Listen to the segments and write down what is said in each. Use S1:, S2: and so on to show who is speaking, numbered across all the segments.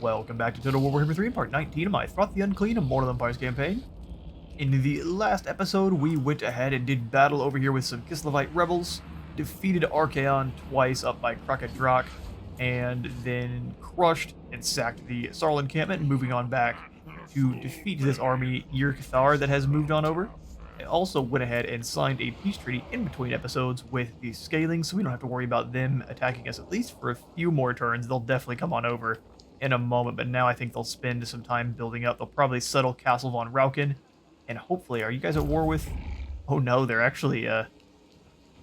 S1: Welcome back to Total Warhammer 3, Part 19 of my Throt the Unclean Immortal Empires campaign. In the last episode, we went ahead and did battle over here with some Kislevite rebels, defeated Archaon twice up by Krakadrak, and then crushed and sacked the Sarl encampment, moving on back to defeat this army, Yrcathar, that has moved on over. I also went ahead and signed a peace treaty in between episodes with the Scaling, so we don't have to worry about them attacking us at least for a few more turns. They'll definitely come on over in a moment, but now I think they'll spend some time building up. They'll probably settle Castle von Rauken, and hopefully, are you guys at war with... Oh no, they're actually, oh,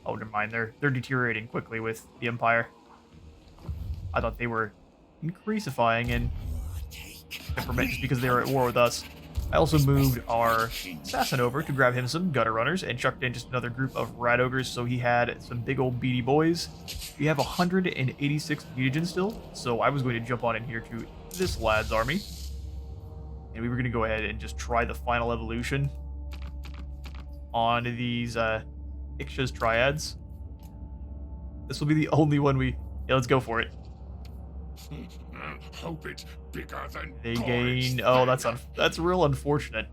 S1: never mind, they're deteriorating quickly with the Empire. I thought they were increasifying in temperament just because they were at war with us. I also moved our assassin over to grab him some gutter runners and chucked in just another group of rat ogres, so he had some big old beady boys. We have 186 mutagens still, so I was going to jump on in here to this lad's army. And we were going to go ahead and just try the final evolution on these Ixcha's triads. This will be the only one we... Yeah, let's go for it.
S2: Hope it's bigger than
S1: They gain... Oh, that's real unfortunate.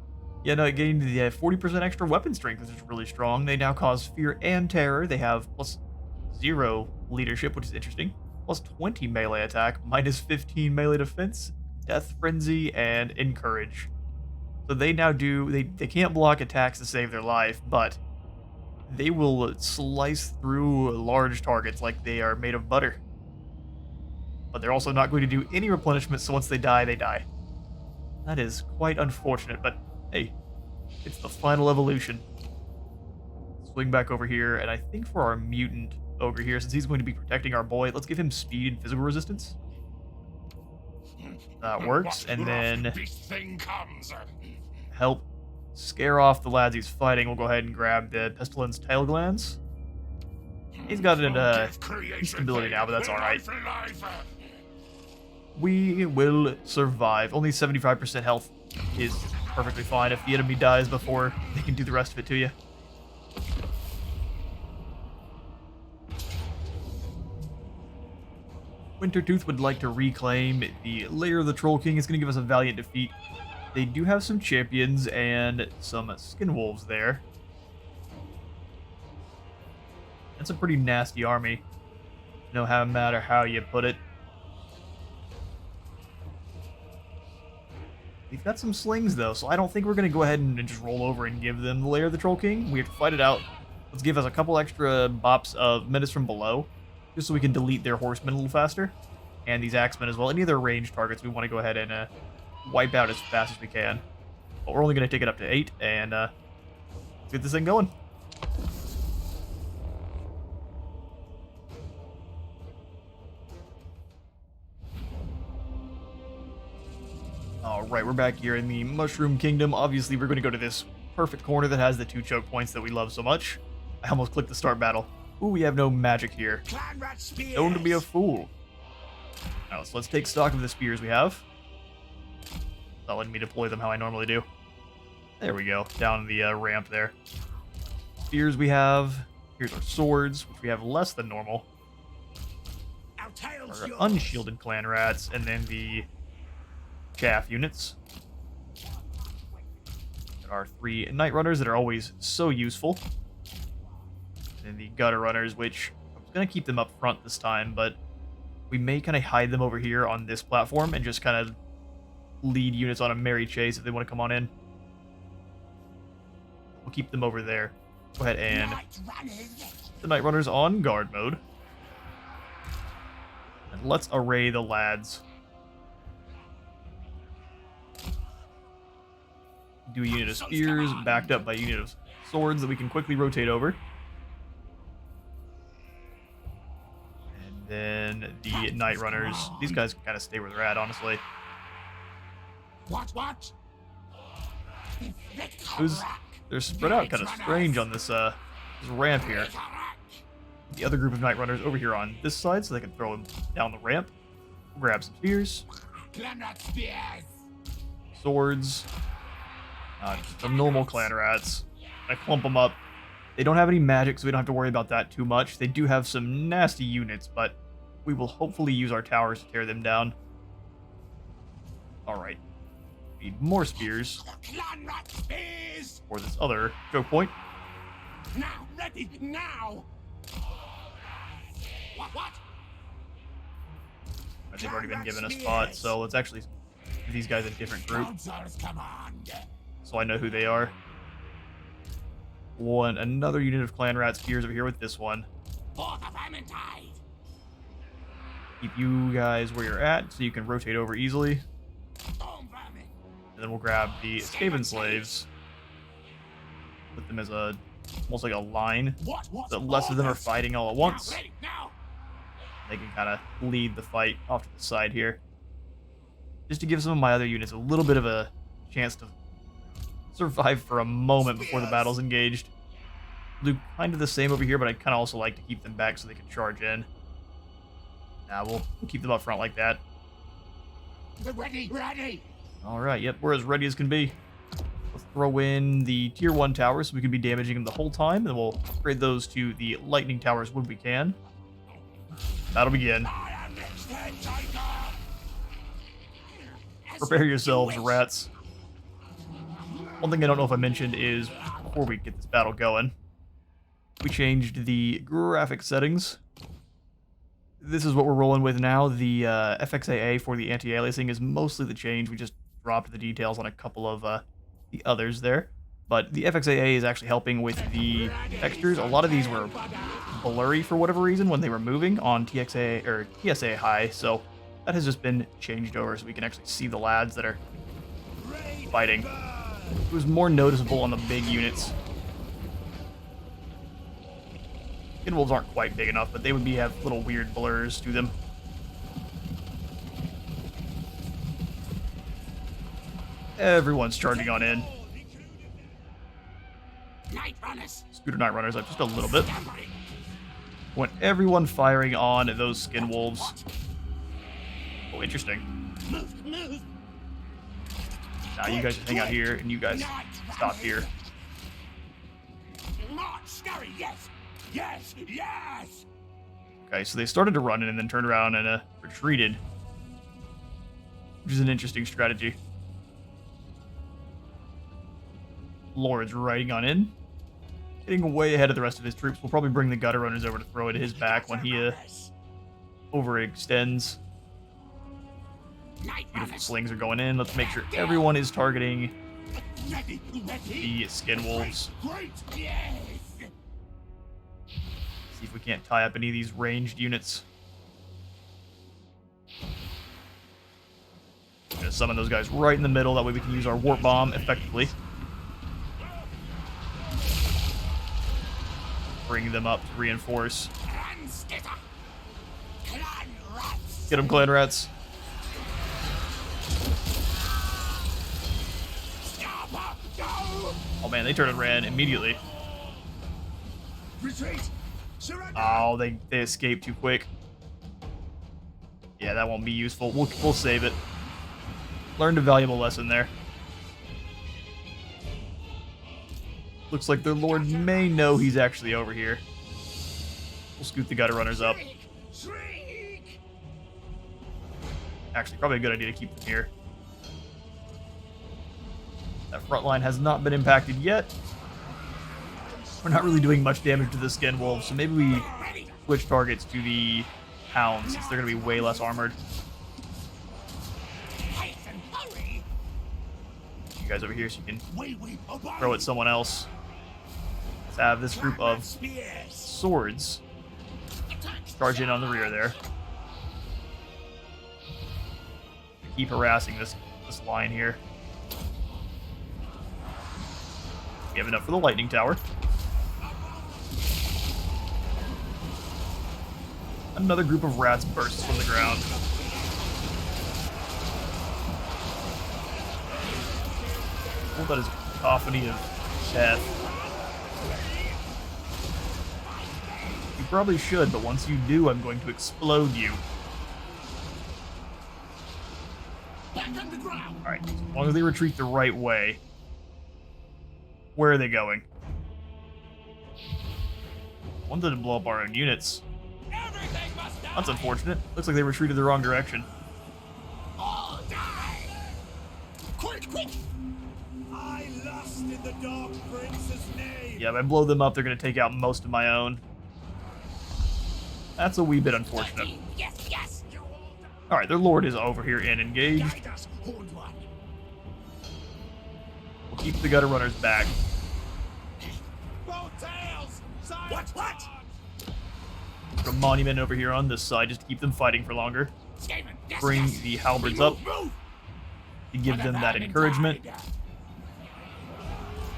S1: Yeah, no, it gained the 40% extra weapon strength, which is really strong. They now cause fear and terror. They have +0 leadership, which is interesting. +20 melee attack, -15 melee defense, death frenzy, and encourage. So they now do... They can't block attacks to save their life, but they will slice through large targets like they are made of butter. But they're also not going to do any replenishment, so once they die, they die. That is quite unfortunate, but hey, it's the final evolution. Swing back over here, and I think for our mutant ogre here, since he's going to be protecting our boy, let's give him speed and physical resistance. That works, and then help scare off the lads he's fighting. We'll go ahead and grab the Pestilence Tail Glands. He's got an instability now, but that's alright. We will survive. Only 75% health is perfectly fine if the enemy dies before they can do the rest of it to you. Wintertooth would like to reclaim the Lair of the Troll King. It's going to give us a valiant defeat. They do have some champions and some skin wolves there. That's a pretty nasty army. No matter how you put it. We've got some slings, though, so I don't think we're going to go ahead and just roll over and give them the Lair of the Troll King. We have to fight it out. Let's give us a couple extra bops of Menace from below, just so we can delete their horsemen a little faster. And these axemen as well. Any other ranged targets we want to go ahead and wipe out as fast as we can. But we're only going to take it up to 8, and let's get this thing going. Alright, we're back here in the Mushroom Kingdom. Obviously, we're going to go to this perfect corner that has the 2 choke points that we love so much. I almost clicked the start battle. Ooh, we have no magic here. Known to be a fool. Now, so let's take stock of the spears we have. Not letting me deploy them how I normally do. There we go, down the ramp there. Spears we have. Here's our swords, which we have less than normal. Our unshielded clan rats, and then the chaff units. There are 3 night runners that are always so useful. And the gutter runners, which I was going to keep them up front this time, but we may kind of hide them over here on this platform and just kind of lead units on a merry chase if they want to come on in. We'll keep them over there. Go ahead and the night runners on guard mode. And let's array the lads. Do a unit of spears, backed up by a unit of swords that we can quickly rotate over. And then the night runners. These guys can kind of stay where they're at, honestly.
S2: What?
S1: They're spread out kind of strange on this ramp here. The other group of night runners over here on this side, so they can throw them down the ramp. Grab some spears. Swords. Some normal clan rats. I clump them up. They don't have any magic, so we don't have to worry about that too much. They do have some nasty units, but we will hopefully use our towers to tear them down. Alright. Need more spears
S2: Clan rat spears!
S1: for this other choke point.
S2: Now, ready, now! What?
S1: They've already been given a spot, so let's actually give these guys a different group.
S2: Counsel's command!
S1: So I know who they are. Another unit of clan rat spears over here with this one.
S2: For the Vermintide!
S1: Keep you guys where you're at so you can rotate over easily.
S2: Storm vermin!
S1: And then we'll grab the Skaven slaves. Put them as almost like a line.
S2: What?
S1: So less of them are fighting all at once.
S2: Now, ready, now!
S1: They can kind of lead the fight off to the side here. Just to give some of my other units a little bit of a chance to survive for a moment before the battle's engaged. We'll do kind of the same over here, but I kind of also like to keep them back so they can charge in. Now we'll keep them up front like that.
S2: Ready!
S1: Alright, yep, we're as ready as can be. Let's throw in the tier 1 towers so we can be damaging them the whole time, and we'll upgrade those to the lightning towers when we can. That'll begin.
S2: I am next head tiger!
S1: Prepare yourselves, rats. One thing I don't know if I mentioned is, before we get this battle going, we changed the graphic settings. This is what we're rolling with now. The FXAA for the anti-aliasing is mostly the change. We just dropped the details on a couple of the others there. But the FXAA is actually helping with the textures. A lot of these were blurry for whatever reason when they were moving on TXA or TSA high, so that has just been changed over so we can actually see the lads that are fighting. It was more noticeable on the big units. Skin wolves aren't quite big enough, but they would have little weird blurs to them. Everyone's charging on in.
S2: Night runners!
S1: Scooter Night Runners up just a little bit. Want everyone firing on those skin wolves. Oh, interesting.
S2: Move!
S1: Now you guys hang out here, and you guys stop here.
S2: March, scurry, yes!
S1: Okay, so they started to run in and then turned around and retreated. Which is an interesting strategy. Lord's riding on in. Getting way ahead of the rest of his troops. We'll probably bring the gutter runners over to throw at his back when he overextends. Beautiful slings are going in. Let's make sure everyone is targeting the skin wolves. See if we can't tie up any of these ranged units. I'm gonna summon those guys right in the middle. That way we can use our warp bomb effectively. Bring them up to reinforce. Get them, clan rats. Oh man, they turned and ran immediately. Oh, they escaped too quick. Yeah, that won't be useful. We'll save it. Learned a valuable lesson there. Looks like their lord may know he's actually over here. We'll scoot the gutter runners up. Actually, probably a good idea to keep them here. That front line has not been impacted yet. We're not really doing much damage to the skin wolves, so maybe we switch targets to the hounds since they're going to be way less armored. You guys over here so you can throw at someone else. Let's have this group of swords charge in on the rear there. Keep harassing this line here. We have enough for the lightning tower. Another group of rats bursts from the ground. Oh, that is a cacophony of death. You probably should, but once you do, I'm going to explode you. Alright, as long as they retreat the right way. Where are they going? Wanted to blow up our own units. That's unfortunate. Looks like they retreated the wrong direction.
S2: quick!
S3: I lust in the Dark Prince's name.
S1: Yeah, if I blow them up, they're going to take out most of my own. That's a wee bit unfortunate.
S2: Yes, yes!
S1: Alright, their lord is over here and engaged.
S2: Guide us, Horned One.
S1: We'll keep the gutter runners back.
S3: Both tails.
S2: What?
S1: Put a monument over here on this side just to keep them fighting for longer.
S2: Skaven, yes,
S1: Bring
S2: yes.
S1: the halberds
S2: Move,
S1: up
S2: move.
S1: to give them that encouragement.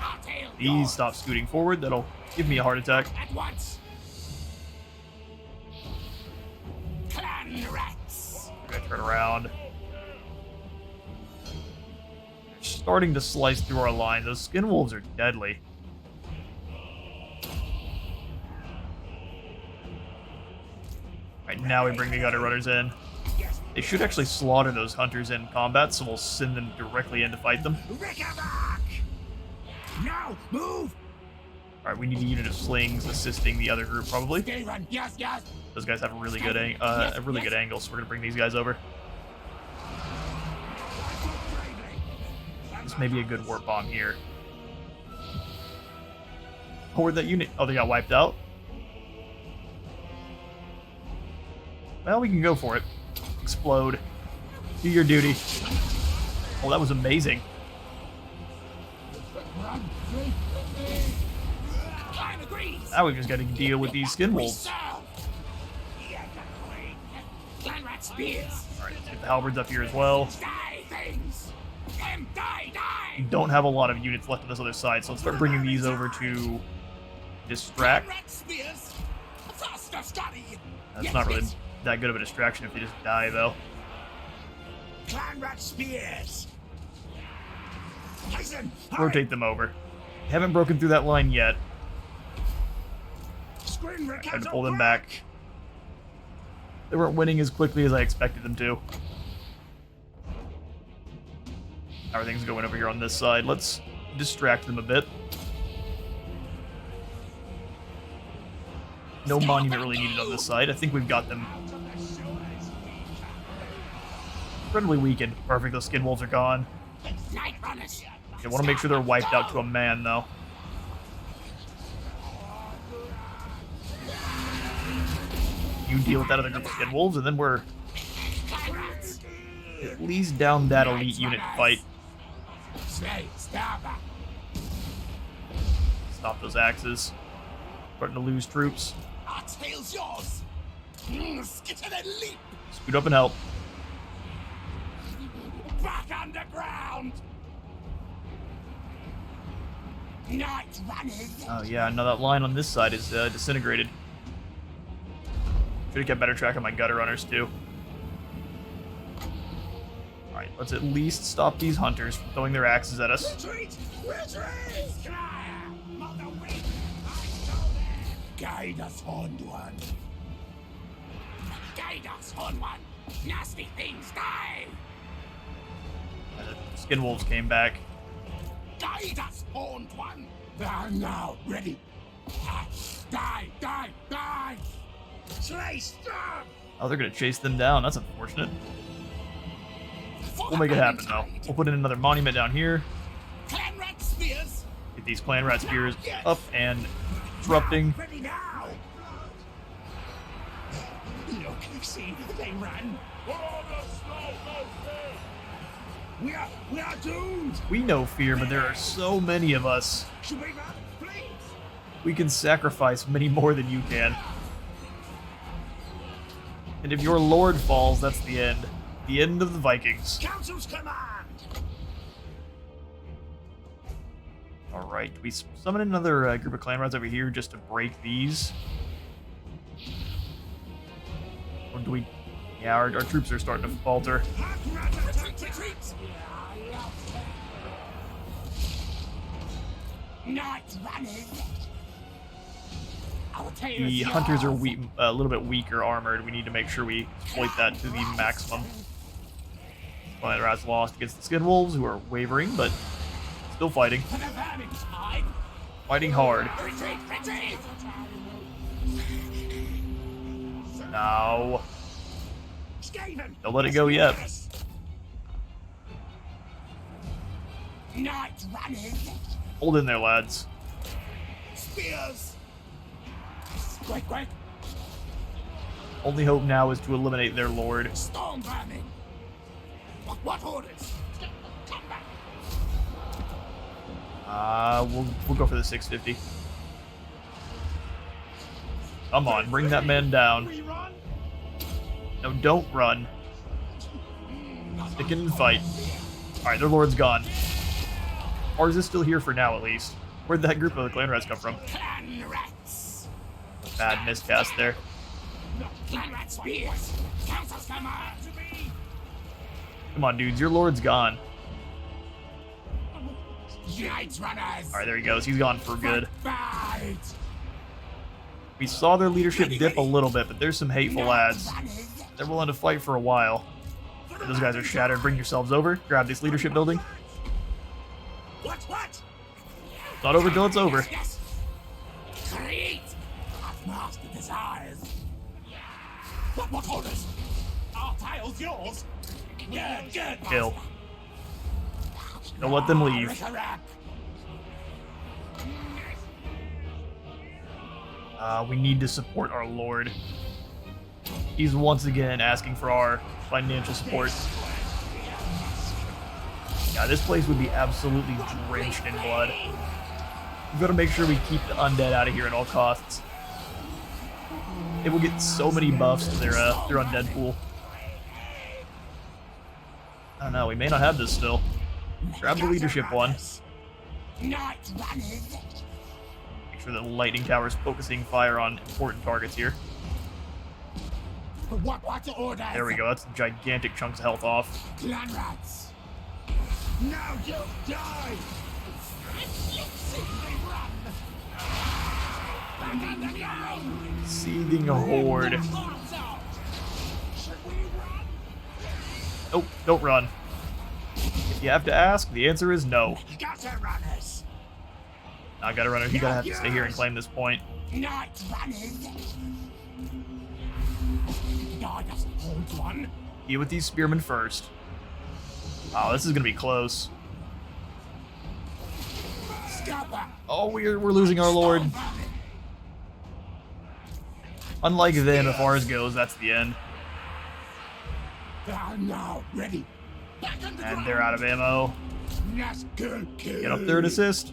S2: Our tail
S1: These
S2: yours.
S1: stop scooting forward. That'll give me a heart attack.
S2: At once. Clan rats.
S1: We're gonna turn around. They're starting to slice through our line. Those skin wolves are deadly. Right now we bring the gutter runners in. They should actually slaughter those hunters in combat, so we'll send them directly in to fight them.
S2: Rickaback. Now, move.
S1: Alright, we need a unit of slings assisting the other group probably.
S2: Skaven, yes, yes.
S1: Those guys have a really good angle, so we're gonna bring these guys over. This may be a good warp bomb here. Oh, where'd that unit? Oh, they got wiped out. Well, we can go for it. Explode. Do your duty. Oh, that was amazing.
S2: Clan agrees.
S1: Now we've just got to deal with these skin
S2: We
S1: wolves.
S2: serve. Clan rat spears.
S1: Alright, let's get the halberds up here as well.
S2: Die, things. Them die,
S1: We
S2: die.
S1: don't have a lot of units left on this other side, so let's start bringing these over to distract.
S2: Clan rat spears. Faster study.
S1: That's not really that good of a distraction if they just die, though.
S2: Clan rat spears. Tyson,
S1: Rotate them over. Haven't broken through that line yet.
S2: Screen
S1: Tried to pull them back. They weren't winning as quickly as I expected them to. Everything's going over here on this side. Let's distract them a bit. No monument really needed on this side. I think we've got them incredibly weakened. Perfect, those skin wolves are gone.
S2: Night runners.
S1: I want to make sure they're wiped out to a man, though. You deal with that other group of skin wolves, and then we're
S2: Clan rats.
S1: at least down that elite unit to fight.
S2: Slay, starver.
S1: Stop those axes. Starting to lose troops.
S2: Our tail's yours. Skitter and leap.
S1: Scoot up and help.
S2: Back underground. Night runners.
S1: Oh yeah, now that line on this side is disintegrated. Should have kept better track of my gutter runners too. Alright, let's at least stop these hunters from throwing their axes at us.
S2: Retreat! Retreat! Mother wing! I know them! Guide us, Horned One. Guide us, Horned One. Nasty things die!
S1: The skin wolves came back.
S2: Guide us, Horned One. They are now ready. Die, die, die! Slay, stab!
S1: Oh, they're gonna chase them down. That's unfortunate. We'll make it happen though. We'll put in another monument down here.
S2: Clan rat spears!
S1: Get these clan rat spears up and disrupting.
S2: Ready now! Look, see, they ran. We are doomed!
S1: We know fear, but there are so many of us.
S2: Should we run? Please!
S1: We can sacrifice many more than you can. And if your lord falls, that's the end. The end of the Vikings.
S2: Council's command!
S1: Alright, we summon another group of clan rats over here just to break these. Or do we... Yeah, our troops are starting to falter.
S2: Retreat, retreat! Night runners! Our tail
S1: The
S2: is
S1: hunters are
S2: yours.
S1: a little bit weaker armored. We need to make sure we exploit that to the maximum. Clan rats lost against the skin wolves, who are wavering, but still fighting.
S2: For the vermin's hide!
S1: Fighting hard.
S2: Retreat, retreat!
S1: No.
S2: Skaven!
S1: Don't let it go yet.
S2: Night running.
S1: Hold in there, lads.
S2: Spears. Quick, quick.
S1: Only hope now is to eliminate their lord.
S2: Storm burning. What orders? Come back.
S1: We'll go for the 650. Come on, bring that man down.
S3: We run.
S1: No, don't run. Stick in and fight. Alright, their lord's gone. Ours is still here for now, at least. Where'd that group of the clan rats come from?
S2: Clan rats.
S1: Bad miscast there.
S2: Clan rat spears. Council's command.
S1: Come on, dudes, your lord's gone.
S2: Night runners.
S1: Alright, there he goes. He's gone for good.
S2: Fight.
S1: We saw their leadership dip a little bit, but there's some hateful lads. They're willing to fight for a while. Those guys are shattered. Bring yourselves over. Grab this leadership building.
S2: What?
S1: It's not over till it's over.
S2: Yes. Create. I've mastered desires. What orders? Our tile's yours. Good.
S1: Kill. Don't let them leave.
S2: Resurrect.
S1: We need to support our lord. He's once again asking for our financial support. Yeah, this place would be absolutely drenched in blood. We've got to make sure we keep the undead out of here at all costs. It will get so many buffs to their undead pool. I don't know, we may not have this still. Grab the leadership one.
S2: Night running.
S1: Make sure that the lightning tower is focusing fire on important targets here.
S2: What orders?
S1: There we go, that's gigantic chunks of health off.
S2: Clan rats. Now you die.
S1: Seething horde. Nope, don't run. If you have to ask, the answer is no.
S2: Gutter runners.
S1: Not gutter runners, you gotta have to stay here and claim this point.
S2: Night runners. I just hold one.
S1: Deal with these spearmen first. Oh, this is gonna be close.
S2: Scupper.
S1: Oh, we're losing our lord. Unlike them, if ours goes, that's the end.
S2: They are now ready.
S1: And they're out of ammo.
S2: Yes, good.
S1: Get up there and assist.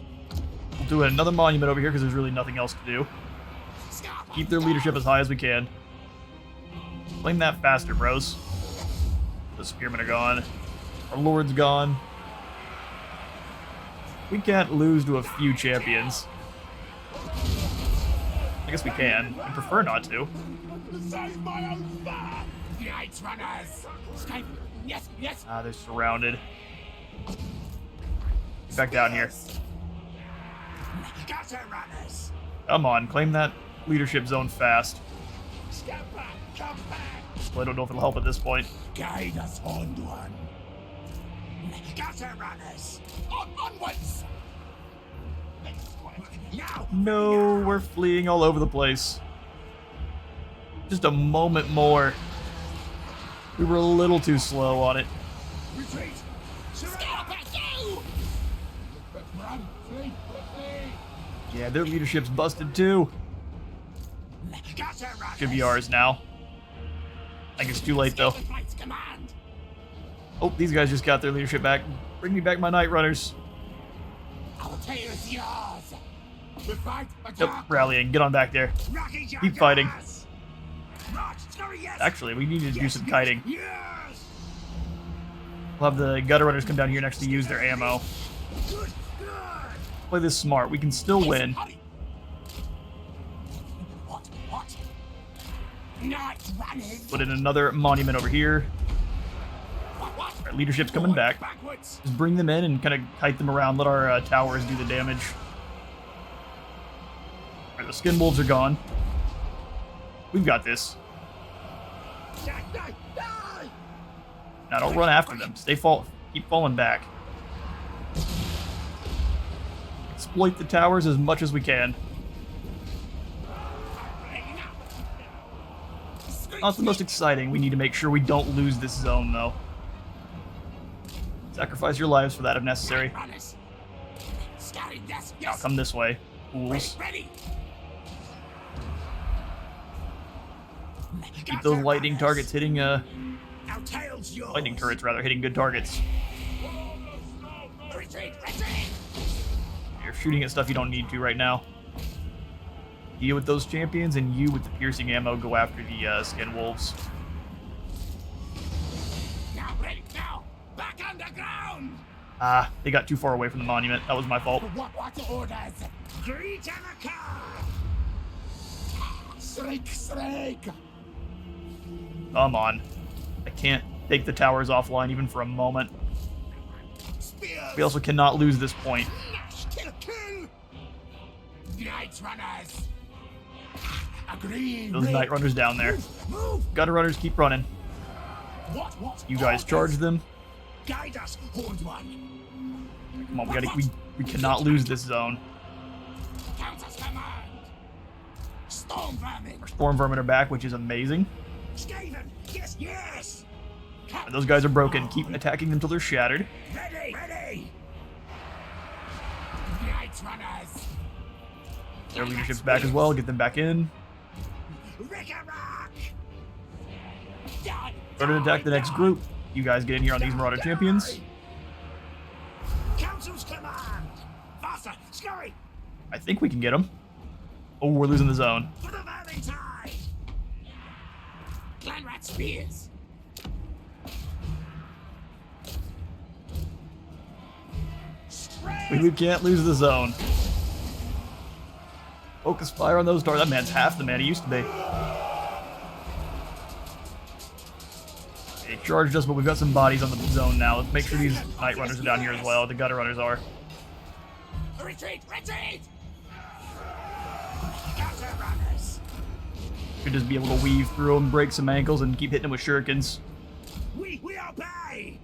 S1: We'll do another monument over here because there's really nothing else to do. Keep their leadership as high as we can. Claim that faster, bros. The spearmen are gone. Our lord's gone. We can't lose to a few champions. I guess we can. I prefer not to.
S2: Save my own fire. Night runners. Escape. Yes.
S1: Ah, they're surrounded. Get back down here.
S2: Gutter runners.
S1: Come on, claim that leadership zone fast.
S2: Scupper, come back.
S1: Well, I don't know if it'll help at this point.
S2: Guide us on one. Gutter runners. Onwards. Now.
S1: No, we're fleeing all over the place. Just a moment more. We were a little too slow on it.
S2: Retreat. Scupper, go. Run, flee.
S1: Yeah, their leadership's busted too.
S2: Gutter runners.
S1: Should be ours now. I think it's too late though.
S2: Command.
S1: Oh, these guys just got their leadership back. Bring me back my night runners.
S2: Our tail is yours. The fight,
S1: Nope, rallying. Get on back there. Keep fighting. Actually, we need to do some kiting.
S2: Yes.
S1: We'll have the gutter runners come down here next to use their ammo.
S2: Good.
S1: Play this smart. We can still win.
S2: What? Night runners.
S1: Put in another monument over here.
S2: What?
S1: Our leadership's coming back.
S2: Backwards.
S1: Just bring them in and kind of kite them around. Let our towers do the damage. Alright, the skin wolves are gone. We've got this.
S2: Die.
S1: Now don't run after them. Keep falling back. Exploit the towers as much as we can. Not the most exciting. We need to make sure we don't lose this zone, though. Sacrifice your lives for that if necessary.
S2: Runners. Scary, yes,
S1: Now
S2: yes.
S1: come this way, fools.
S2: Ready.
S1: Keep those lightning targets hitting,
S2: Our tail's yours.
S1: lightning turrets rather, hitting good targets.
S2: Retreat, retreat.
S1: You're shooting at stuff you don't need to right now. You with those champions, and you with the piercing ammo go after the skin wolves.
S2: Now, ready, now. Back underground.
S1: Ah, they got too far away from the monument. That was my fault.
S2: What orders? Greet Anaka. Shriek, shriek.
S1: Come on. I can't take the towers offline even for a moment.
S2: Spears.
S1: We also cannot lose this point.
S2: Kill, kill. Night runners. Agree.
S1: Those night runners down there.
S2: Move.
S1: Gutter runners, keep running.
S2: What?
S1: You guys charge them.
S2: Guide us, Horned One.
S1: Come on, we cannot lose this zone.
S2: Countess command. Storm vermin.
S1: Our storm vermin are back, which is amazing.
S2: Skaven. Yes, yes.
S1: And those guys are broken. Keep attacking them until they're shattered.
S2: Ready, ready. Night runners.
S1: Their leadership's back as well. Get them back in.
S2: Rick-a-rock.
S1: Go to attack the next group. You guys get in here on these Marauder champions.
S2: Council's command. Faster, scurry.
S1: I think we can get them. Oh, we're losing the zone.
S2: For the vermin tide. Clanrat spears.
S1: We can't lose the zone. Focus fire on those doors. That man's half the man he used to be. They charged us, but we've got some bodies on the zone now. Let's make sure these night runners are down here as well. The gutter runners are.
S2: Retreat, retreat. Gutter runners.
S1: Should just be able to weave through them, break some ankles, and keep hitting them with shurikens.
S2: We obey.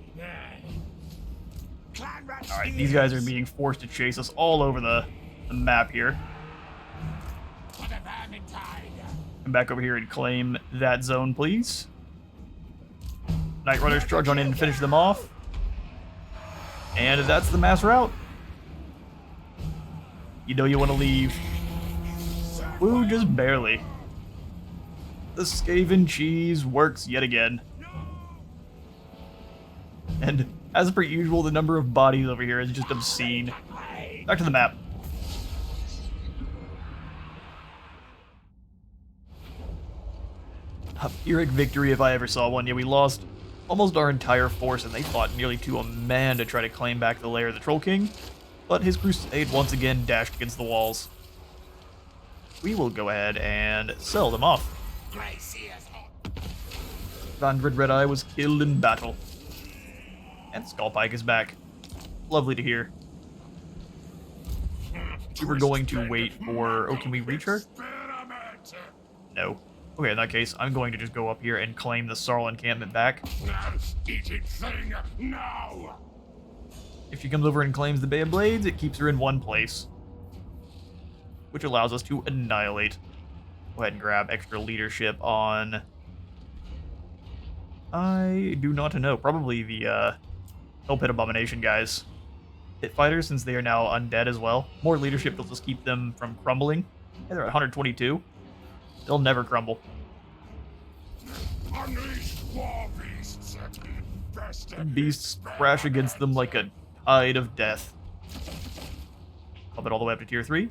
S2: Clanrat
S1: Alright, these guys are being forced to chase us all over the map here.
S2: For the vermin tide.
S1: Come back over here and claim that zone, please. Night runners charge on in and finish them off. And that's the mass route. You know you want to leave. Woo, just barely. The Skaven cheese works yet again. And as per usual, the number of bodies over here is just obscene. Back to the map. A Pyrrhic victory if I ever saw one. Yeah, we lost almost our entire force, and they fought nearly to a man to try to claim back the lair of the Troll King. But his crusade once again dashed against the walls. We will go ahead and sell them off. Vandred Red Eye was killed in battle. And Skullpike is back. Lovely to hear. We were going to wait for... Oh, can we reach her? No. Okay, in that case, I'm going to just go up here and claim the Sarl encampment back.
S2: Eating thing now.
S1: If she comes over and claims the Bay of Blades, it keeps her in one place, which allows us to annihilate. Go ahead and grab extra leadership on... I do not know. Probably the Hell Pit Abomination guys. Pit fighters, since they are now undead as well. More leadership will just keep them from crumbling. Yeah, they're at 122. They'll never crumble.
S2: Unleash war beasts.
S1: Beasts crash against them like a tide of death. Up it all the way up to tier 3.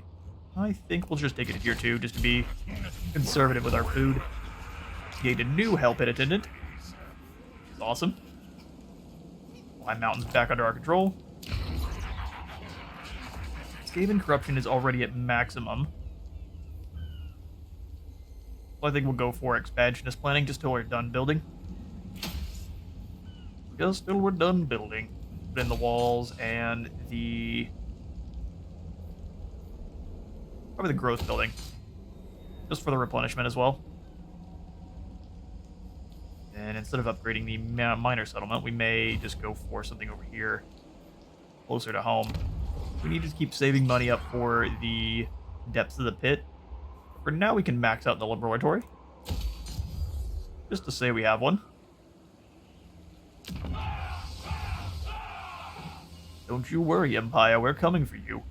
S1: I think we'll just take it to tier 2 just to be conservative with our food. Gained a new Hell Pit Attendant. It's awesome. Lime Mountain's back under our control. Skaven corruption is already at maximum. So I think we'll go for expansionist planning just till we're done building. Just till we're done building. Put in the walls and the... probably the growth building. Just for the replenishment as well. And instead of upgrading the minor settlement, we may just go for something over here, closer to home. We need to keep saving money up for the depths of the pit. For now, we can max out the laboratory. Just to say we have one. Don't you worry, Empire. We're coming for you.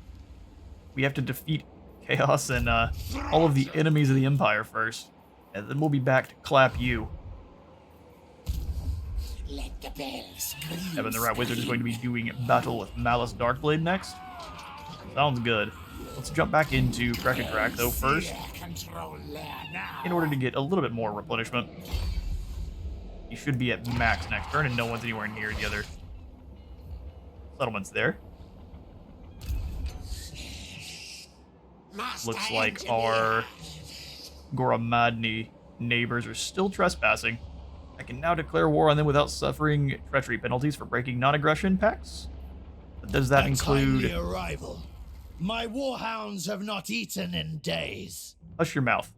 S1: We have to defeat Chaos and all of the enemies of the Empire first. And then we'll be back to clap you.
S2: Let the bells scream.
S1: Evan the Rat Wizard is going to be doing battle with Malice Darkblade next. Sounds good. Let's jump back into Crack and Crack, though, first, in order to get a little bit more replenishment. You should be at max next turn, and no one's anywhere near the other settlements there. Looks like our Goramadni neighbors are still trespassing. I can now declare war on them without suffering treachery penalties for breaking non-aggression pacts. But does that include...
S3: Timely arrival. My warhounds have not eaten in days.
S1: Hush your mouth.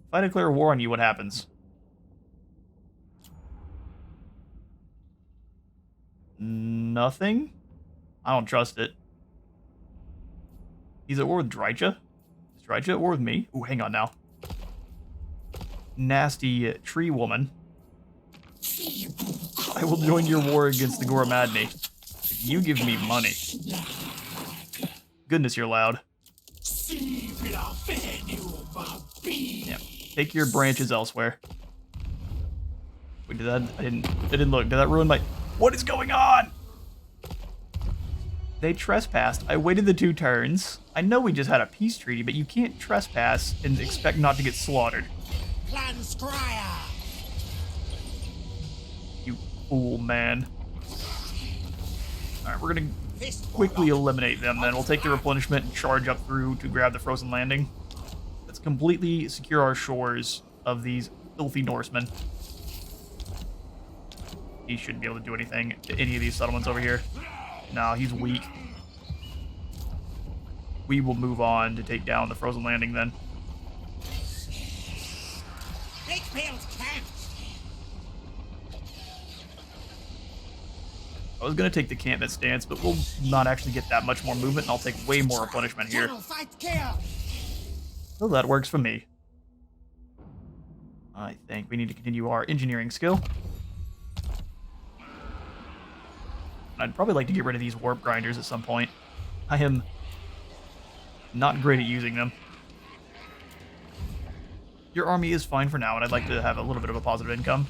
S1: If I declare war on you, what happens? Nothing? I don't trust it. He's at war with Drycha? Is Drycha at war with me? Ooh, hang on now. Nasty tree woman. I will join your war against the Goramadni if you give me money. Goodness, you're loud. Yeah. Take your branches elsewhere. Wait, did that... I didn't look. Did that ruin my... What is going on? They trespassed. I waited the 2 turns. I know we just had a peace treaty, but you can't trespass and expect not to get slaughtered.
S2: Plan Scryer.
S1: You fool, man. Alright, we're gonna quickly eliminate them then. We'll take the replenishment and charge up through to grab the frozen landing. Let's completely secure our shores of these filthy Norsemen. He shouldn't be able to do anything to any of these settlements over here. No, he's weak. We will move on to take down the frozen landing then. I was going to take the campment stance, but we'll not actually get that much more movement, and I'll take way more replenishment here. So that works for me. I think we need to continue our engineering skill. I'd probably like to get rid of these warp grinders at some point. I am not great at using them. Your army is fine for now, and I'd like to have a little bit of a positive income.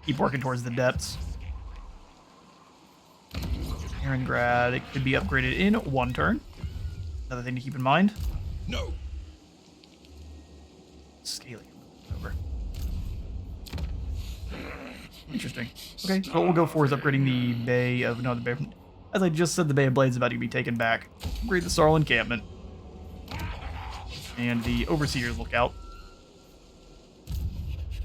S1: Keep working towards the depths. Aarongrad, it could be upgraded in 1 turn. Another thing to keep in mind.
S3: No.
S1: Scaling over. Interesting. Okay, so what we'll go for is upgrading the Bay of... No, the Bay... As I just said, the Bay of Blades is about to be taken back. Upgrade the Sarl encampment. And the Overseer's lookout.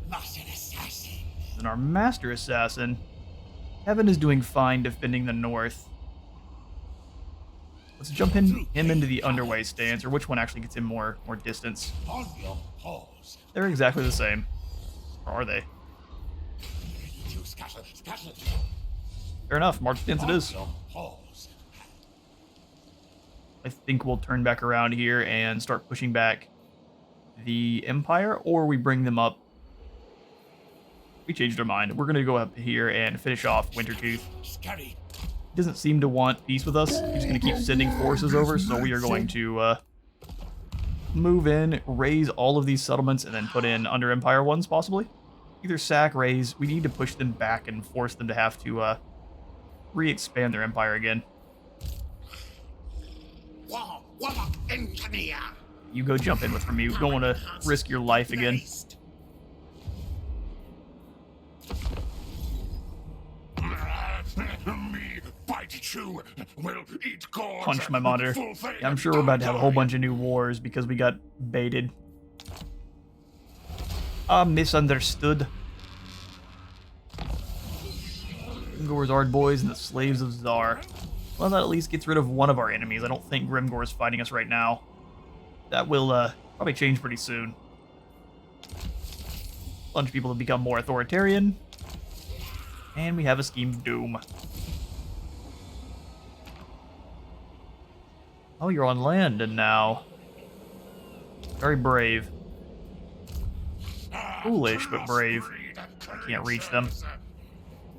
S2: Master Assassin.
S1: And our Master Assassin. Heaven is doing fine defending the north. Let's jump him into the Underway stance, or which one actually gets him more distance.
S2: On your paws.
S1: They're exactly the same. Or are they?
S2: Scuttle.
S1: Fair enough, march stance it is.
S2: Your paws.
S1: I think we'll turn back around here and start pushing back the Empire, or we bring them up. We changed our mind. We're going to go up here and finish off Wintertooth.
S2: Scurry.
S1: He doesn't seem to want peace with us. He's going to keep sending forces over, so we are going to move in, raise all of these settlements, and then put in under Empire ones, possibly. Either sack, raise. We need to push them back and force them to have to re-expand their empire again. You go jump in with me. You don't want to risk your life again. Punch my monitor. Yeah, I'm sure we're about to have a whole bunch of new wars because we got baited. Misunderstood. Grimgor's Ard Boys and the Slaves of Tsar. Well, that at least gets rid of one of our enemies. I don't think Grimgor is fighting us right now. That will probably change pretty soon. A bunch of people have become more authoritarian. And we have a Scheme of Doom. Oh, you're on land and now. Very brave. Foolish, but brave. I can't reach them.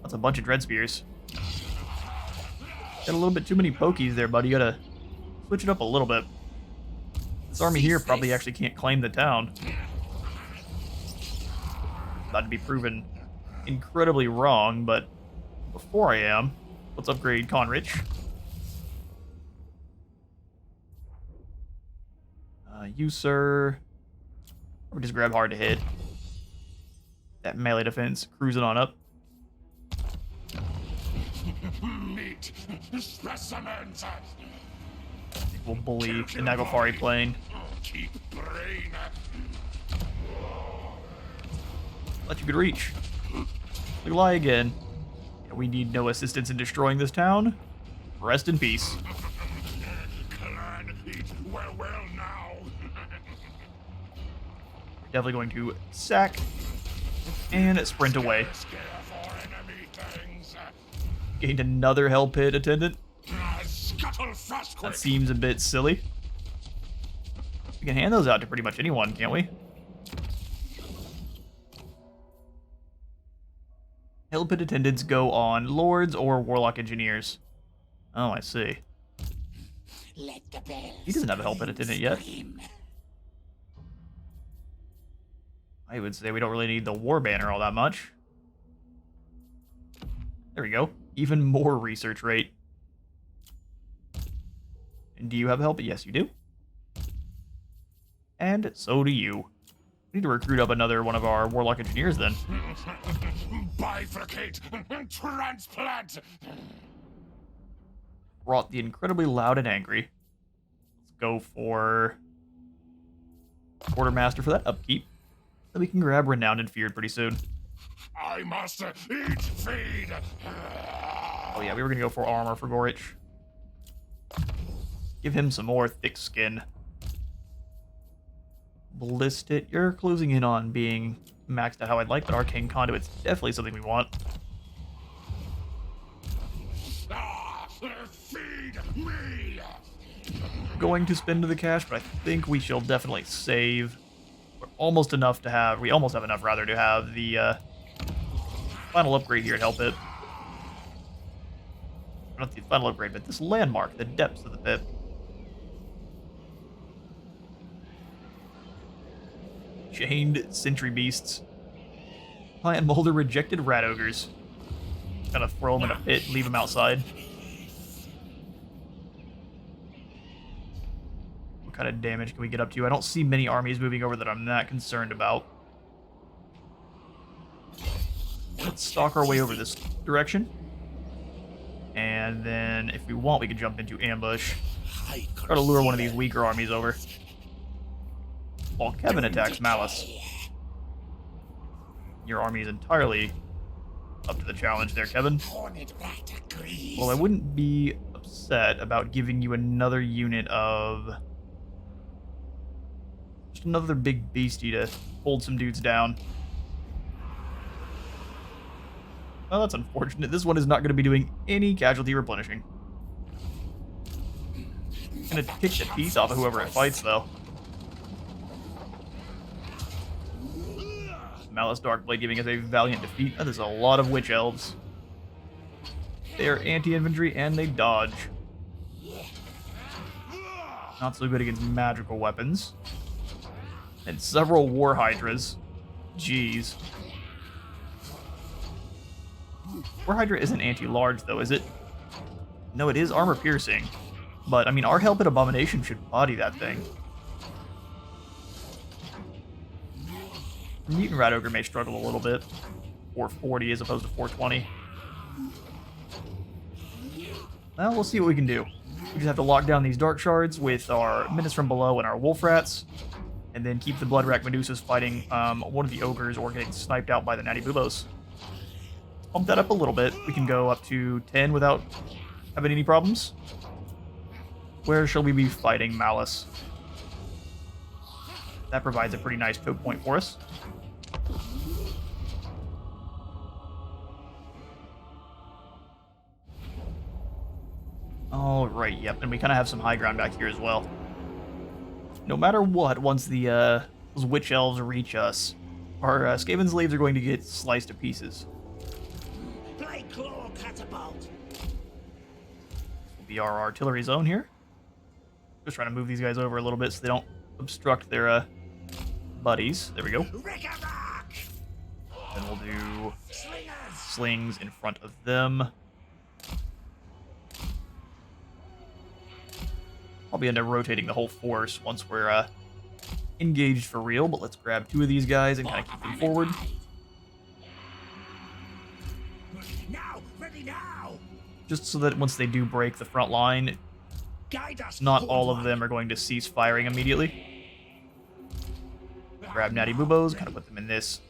S1: That's a bunch of Dread Spears. Got a little bit too many pokies there, buddy. You gotta switch it up a little bit. This army here probably actually can't claim the town. About to be proven incredibly wrong, but before I am, let's upgrade Conrich. You, sir. Or just grab hard to hit. That melee defense cruising on up.
S2: Meet specimens.
S1: We'll bully the Naglfari plane.
S2: Keep brain.
S1: Thought you could reach. Look, lie again. Yeah, we need no assistance in destroying this town. Rest in peace.
S2: Clan, well now.
S1: Definitely going to sack and sprint away.
S2: Scare for enemy things.
S1: Gained another Hell Pit attendant.
S2: Scuttle fast quick.
S1: That seems a bit silly. We can hand those out to pretty much anyone, can't we? Hell Pit attendants go on Lords or Warlock Engineers. Oh, I see.
S2: Let the bells
S1: He doesn't have a Hell Pit attendant yet.
S2: scream.
S1: I would say we don't really need the War Banner all that much. There we go. Even more research rate. And do you have a Hell Pit? Yes, you do. And so do you. We need to recruit up another one of our Warlock Engineers then.
S2: Bifurcate and transplant.
S1: Brought the incredibly loud and angry. Let's go for Quartermaster for that upkeep. Then we can grab Renowned and Feared pretty soon.
S2: I must eat, feed.
S1: Oh yeah, we were gonna go for Armor for Gorich. Give him some more thick skin. Ballistic, you're closing in on being maxed out how I'd like, but Arcane Conduit's definitely something we want.
S2: Feed me.
S1: Going to spend the cash, but I think we shall definitely save. We're almost enough to have, we almost have enough rather to have the final upgrade here at Hell Pit. Not the final upgrade, but this landmark, the depths of the pit. Chained sentry beasts. Plant Molder rejected rat ogres. Kind of throw them in a pit, leave them outside. What kind of damage can we get up to? I don't see many armies moving over that I'm not concerned about. Let's stalk our way over this direction. And then, if we want, we can jump into ambush. Try to lure one of these weaker armies over. While Kevin attacks Malice. Your army is entirely up to the challenge there, Kevin. Well, I wouldn't be upset about giving you another unit of... just another big beastie to hold some dudes down. Well, that's unfortunate. This one is not going to be doing any casualty replenishing. Gonna kick the teeth off of whoever it fights, though. Malice Darkblade giving us a valiant defeat. That is a lot of Witch Elves. They are anti-infantry and they dodge. Not so good against magical weapons. And several War Hydras. Jeez. War Hydra isn't anti-large, though, is it? No, it is armor piercing. But, I mean, our Hell Pit Abomination should body that thing. Mutant Rat Ogre may struggle a little bit. 440 as opposed to 420. Well, we'll see what we can do. We just have to lock down these Dark Shards with our Menace from Below and our Wolf Rats. And then keep the Bloodrack Medusas fighting one of the Ogres or getting sniped out by the Natty Bubos. Pump that up a little bit. We can go up to 10 without having any problems. Where shall we be fighting Malice? That provides a pretty nice choke point for us. Alright, yep, and we kind of have some high ground back here as well. No matter what, once the those Witch Elves reach us, our Skaven slaves are going to get sliced to pieces.
S2: Play claw catapult.
S1: be our artillery zone here. Just trying to move these guys over a little bit so they don't obstruct their buddies. There we go. Then we'll do slings in front of them. Probably end up rotating the whole force once we're engaged for real, but let's grab 2 of these guys and kind of keep them forward. Just so that once they do break the front line, not all of them are going to cease firing immediately. Grab Natty Boobos, kind of put them in this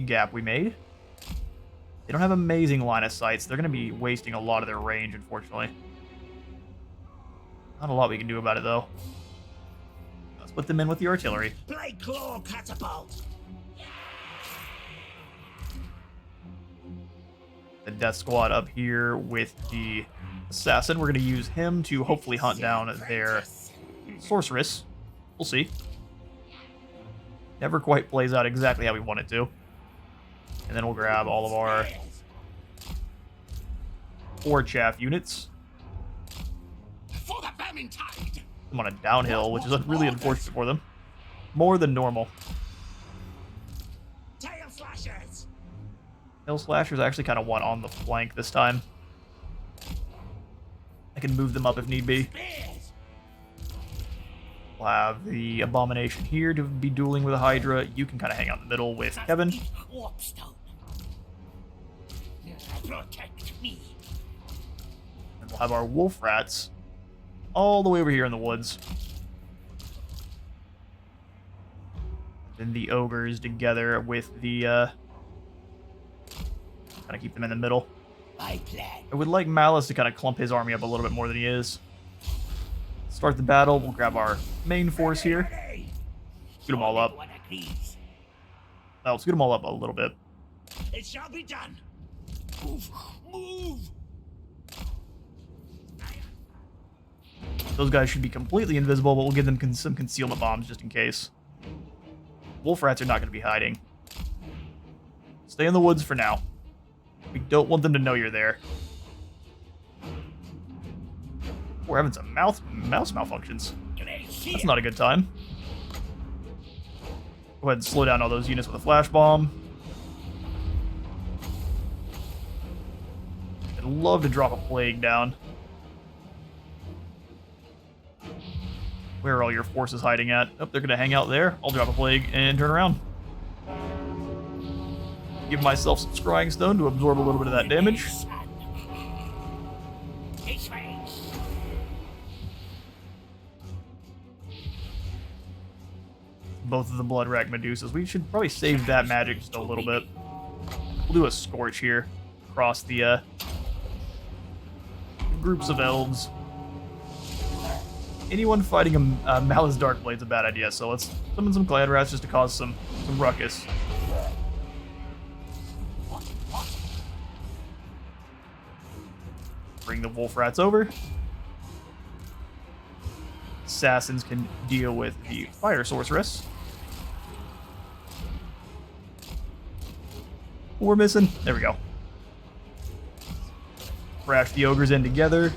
S1: gap we made. They don't have amazing line of sight, so they're going to be wasting a lot of their range, unfortunately. Not a lot we can do about it, though. Let's put them in with the artillery.
S2: Play claw catapult.
S1: The death squad up here with the assassin. We're going to use him to hopefully hunt down their sorceress. We'll see. Never quite plays out exactly how we want it to. And then we'll grab all of our 4 chaff units.
S2: For the Vermintide.
S1: I'm on a downhill, which is really unfortunate for them. More than normal.
S2: Tail slashers.
S1: Tail slashers I actually kind of want on the flank this time. I can move them up if need be.
S2: Spears.
S1: We'll have the Abomination here to be dueling with a Hydra. You can kind of hang out in the middle with Kevin.
S2: Warpstone. Protect me.
S1: And we'll have our wolf rats all the way over here in the woods. Then the ogres together with the kind of keep them in the middle.
S2: My plan.
S1: I would like Malice to kind of clump his army up a little bit more than he is. Start the battle. We'll grab our main force here. Scoot them all up. I'll scoot them all up a little bit.
S2: It shall be done. Move, move.
S1: Those guys should be completely invisible, but we'll give them some concealment bombs just in case. Wolf rats are not going to be hiding. Stay in the woods for now. We don't want them to know you're there. We're having some mouse malfunctions. That's not a good time. Go ahead and slow down all those units with a flash bomb. I'd love to drop a plague down. Where are all your forces hiding at? Oh, they're going to hang out there. I'll drop a plague and turn around. Give myself some scrying stone to absorb a little bit of that damage. Both of the blood rack Medusas. We should probably save that magic just a little bit. We'll do a scorch here across the groups of elves. Anyone fighting a Malice Darkblade's a bad idea, so let's summon some clan rats just to cause some ruckus. Bring the wolf rats over. Assassins can deal with the fire sorceress. We're missing. There we go. Crash the ogres in together.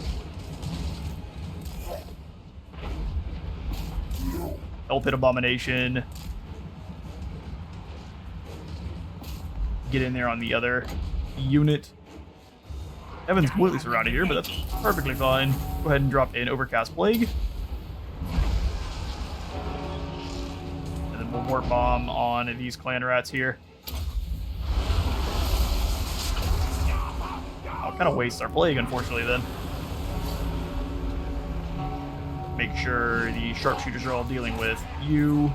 S1: Help hit Abomination. Get in there on the other unit. Evan's completely surrounded here, but that's perfectly fine. Go ahead and drop in Overcast Plague. And then we'll warp bomb on these clan rats here. I'll kind of waste our plague, unfortunately, then. Make sure the sharpshooters are all dealing with you.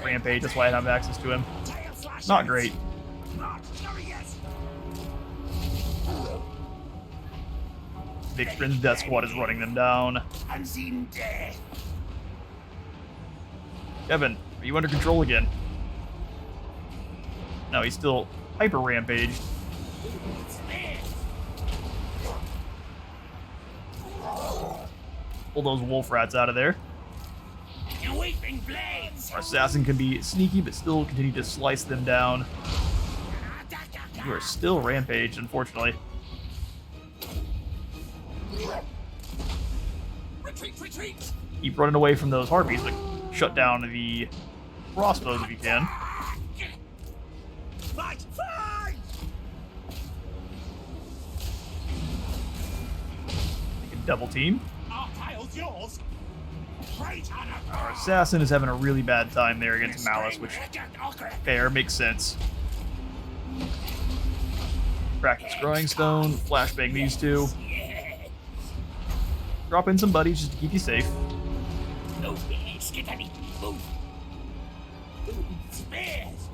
S1: Rampage, that's why I don't have access to him. Not great. Big Friend's Death Squad is running them down.
S2: Unseen death.
S1: Kevin, are you under control again? No, he's still hyper rampaged. Pull those wolf rats out of there.
S2: Weeping blades.
S1: Our assassin can be sneaky, but still continue to slice them down. You are still rampaged, unfortunately.
S2: Retreat, retreat!
S1: Keep running away from those harpies, but shut down the crossbows if you can.
S2: Fight, fight!
S1: You can double team.
S2: Our tile's yours. Traitor!
S1: Our assassin is having a really bad time there against Malice, which fair, makes sense. Crack the scrying stone, flashbang these two. Drop in some buddies just to keep you safe.
S2: Move, skittery, move. Spears!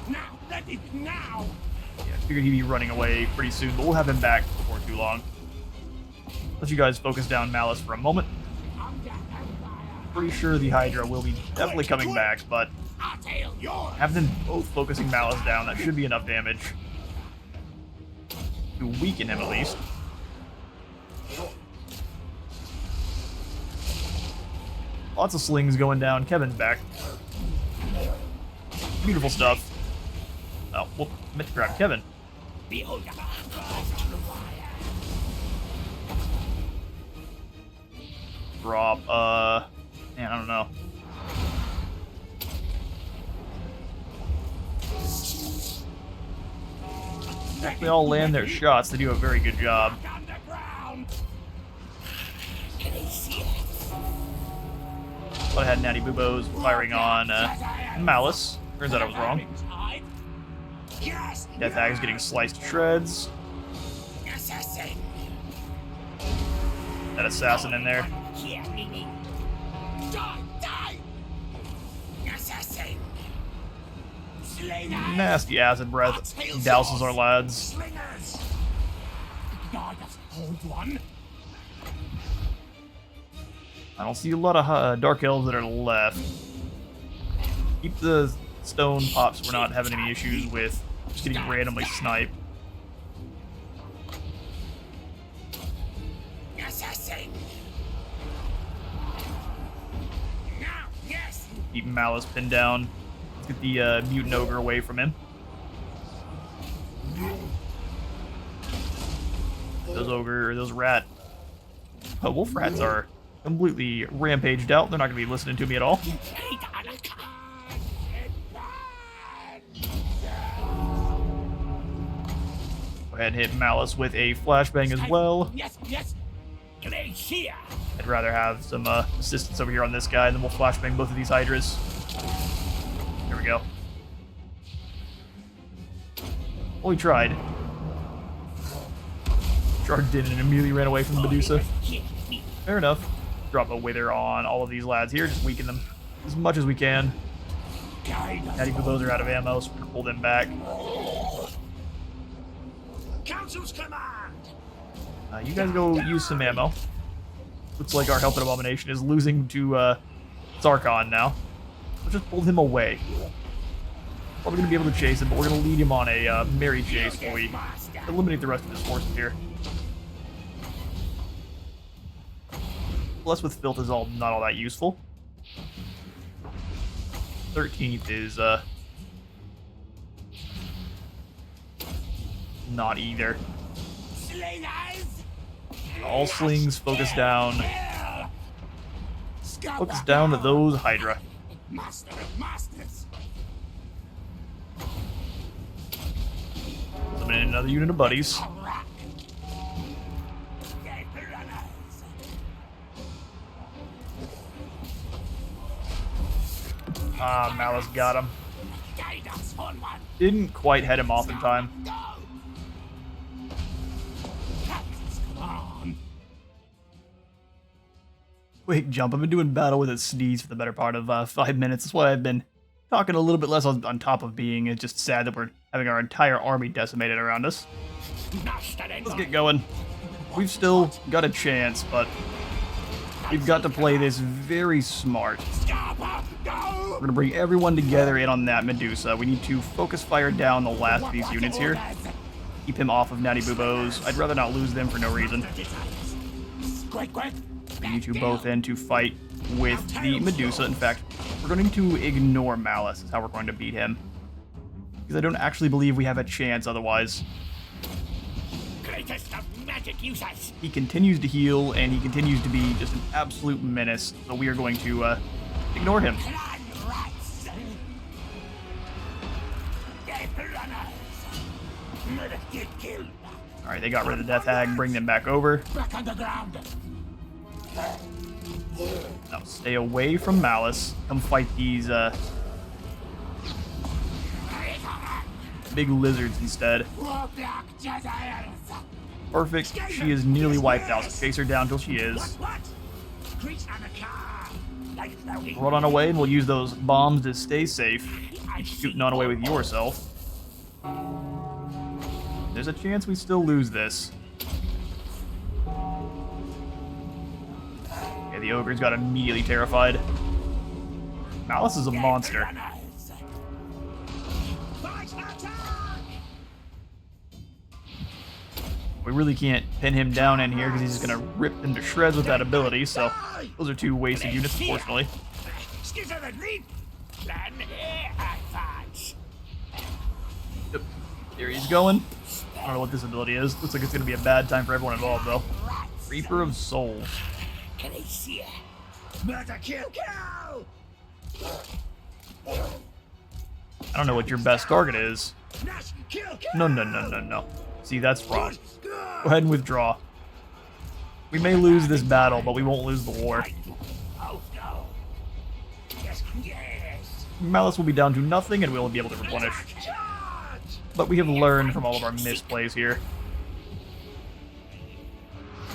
S2: Now, ready, now!
S1: Yeah, I figured he'd be running away pretty soon, but we'll have him back before too long. Let you guys focus down Malice for a moment. Pretty sure the Hydra will be definitely coming back, but have them both focusing Malice down. That should be enough damage to weaken him at least. Lots of slings going down. Kevin's back. Beautiful stuff. Oh, well, I meant to grab Kevin. Drop, man, I don't know. They all land their shots. They do a very good job. Thought I had Natty Boobos firing on Malice. Turns out I was wrong. Death Hag is getting sliced to shreds. That assassin in there. Nasty acid breath douses our lads. I don't see a lot of Dark Elves that are left. Keep the stone pops so we're not having any issues with just getting randomly sniped. Keep Malice pinned down. Let's get the mutant ogre away from him. Those rat wolf rats are completely rampaged out. They're not going to be listening to me at all. Go ahead and hit Malice with a flashbang as well. I'd rather have some assistance over here on this guy, and then we'll flashbang both of these Hydras. There we go. Well, we tried. Charged in and immediately ran away from the Medusa. Fair enough. Drop a wither on all of these lads here, just weaken them as much as we can. Natty Boobos are out of ammo, so we're gonna pull them back.
S2: Council's command.
S1: You guys go use some ammo. Looks like our Helping Abomination is losing to Zarkon now. We'll just pull him away. Probably going to be able to chase him, but we're going to lead him on a merry chase while we eliminate the rest of his forces here. Bless with Filth is not all that useful. 13th is not either. All slings focus down. Focus down to those Hydra.
S2: Master of masters.
S1: Summon in another unit of buddies. Ah, Malice got him. Didn't quite head him off in time. Quick jump. I've been doing battle with a sneeze for the better part of 5 minutes. That's why I've been talking a little bit less on top of being. It's just sad that we're having our entire army decimated around us. Let's get going. We've still got a chance, but we've got to play this very smart. We're going to bring everyone together in on that Medusa. We need to focus fire down the last of these units here. Keep him off of Natty Boobos. I'd rather not lose them for no reason. We need you both in to fight with the Medusa. In fact, we're going to ignore Malice is how we're going to beat him. Because I don't actually believe we have a chance otherwise.
S2: greatest of magic users.
S1: He continues to heal, and he continues to be just an absolute menace. So we are going to ignore him.
S2: Clan rats. Death runners. Never get killed.
S1: All right, they got rid of the Death Hag. Bring them back over.
S2: Back on the ground.
S1: Now stay away from Malice. Come fight these big lizards instead.
S2: Warlock Jezebels.
S1: Perfect. She is nearly wiped out. So chase her down till she is.
S2: What? Creature on the car. Like
S1: Run on away, and we'll use those bombs to stay safe. Keep shooting on away with yourself. There's a chance we still lose this. Yeah, the ogre's got immediately terrified. Malice is a monster. We really can't pin him down in here because he's just going to rip him to shreds with that ability, so those are two wasted units, unfortunately. Yep. There he's going. I don't know what this ability is. Looks like it's going to be a bad time for everyone involved, though. Reaper of Souls.
S2: Can I see it? Murder, kill, kill!
S1: I don't know what your best target is.
S2: Smash, kill, kill!
S1: No. See, that's wrong. Go ahead and withdraw. We may lose this battle, but we won't lose the war.
S2: Oh, no. Yes, yes.
S1: Malice will be down to nothing, and we'll be able to replenish. But we have learned from all of our misplays here.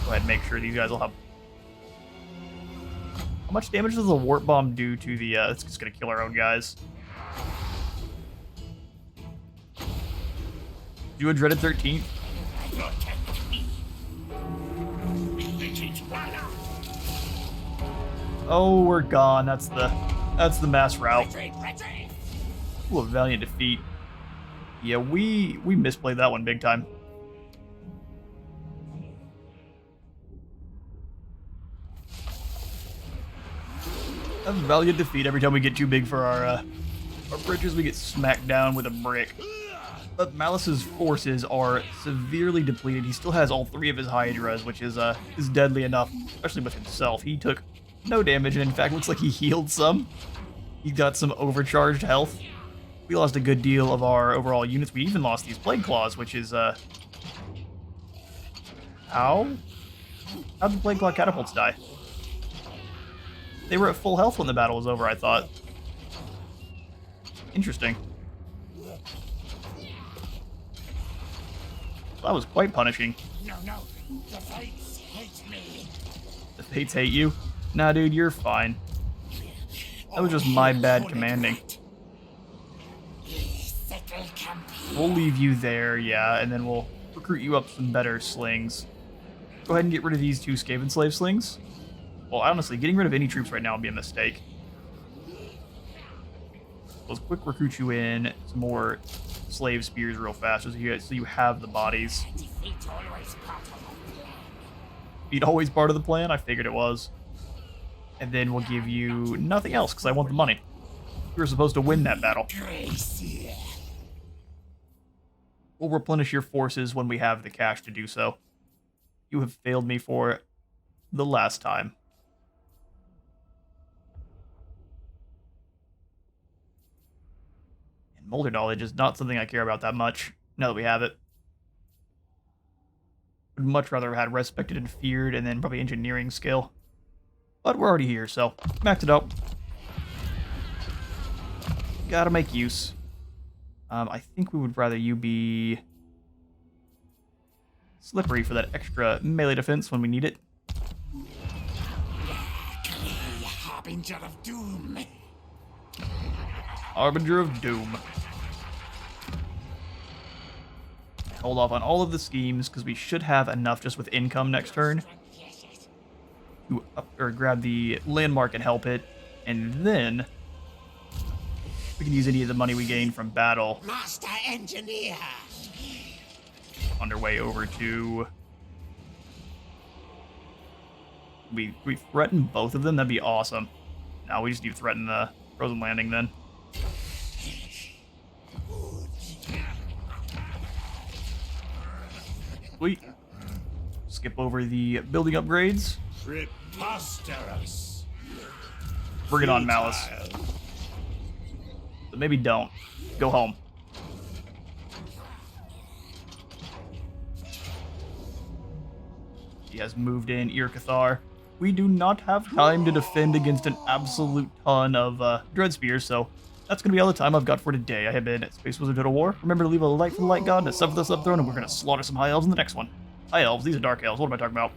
S1: Go ahead and make sure these guys will have... How much damage does the Warp Bomb do to the... it's just going to kill our own guys. Do a dreaded 13th. Oh, we're gone. That's the mass route. Ooh, a valiant defeat. Yeah, we misplayed that one big time. A valiant defeat. Every time we get too big for our bridges, we get smacked down with a brick. But Malice's forces are severely depleted. He still has all 3 of his Hydras, which is deadly enough, especially with himself. He took no damage, and in fact, looks like he healed some. He got some overcharged health. We lost a good deal of our overall units. We even lost these Plague Claws, which is, How'd the Plague Claw catapults die? They were at full health when the battle was over, I thought. Interesting. That was quite punishing.
S2: No, the Fates hate me.
S1: The Fates hate you? Nah, dude, you're fine. That was just my bad commanding. We'll leave you there, yeah, and then we'll recruit you up some better slings. Go ahead and get rid of these 2 Skaven Slave slings. Well, honestly, getting rid of any troops right now would be a mistake. Let's quick recruit you in some more slave spears real fast, so you have the bodies. Defeat always part of the plan? I figured it was. And then we'll give you nothing else, because I want the money. We were supposed to win that battle. We'll replenish your forces when we have the cash to do so. You have failed me for the last time. And Molder Knowledge is not something I care about that much, now that we have it. Would much rather have had Respected and Feared, and then probably Engineering skill. But we're already here, so max it out. Gotta make use. I think we would rather you be Slippery for that extra melee defense when we need it.
S2: Harbinger of Doom.
S1: Harbinger of Doom. Hold off on all of the schemes, because we should have enough just with income next turn to grab the landmark and help it, and then we can use any of the money we gain from battle.
S2: Master Engineer.
S1: Underway over to... We threaten both of them? That'd be awesome. Now we just need to threaten the Frozen Landing then. Sweet. skip over the building upgrades.
S3: Preposterous.
S1: Bring it on, Malice.
S3: Futile.
S1: But maybe don't. Go home. He has moved in Irkathar. We do not have time to defend against an absolute ton of Dread Spears, so that's going to be all the time I've got for today. I have been Space Wizard Total War. Remember to leave a like for the Light God and a sub for the Sub Throne, and we're going to slaughter some High Elves in the next one. High Elves, these are Dark Elves. What am I talking about?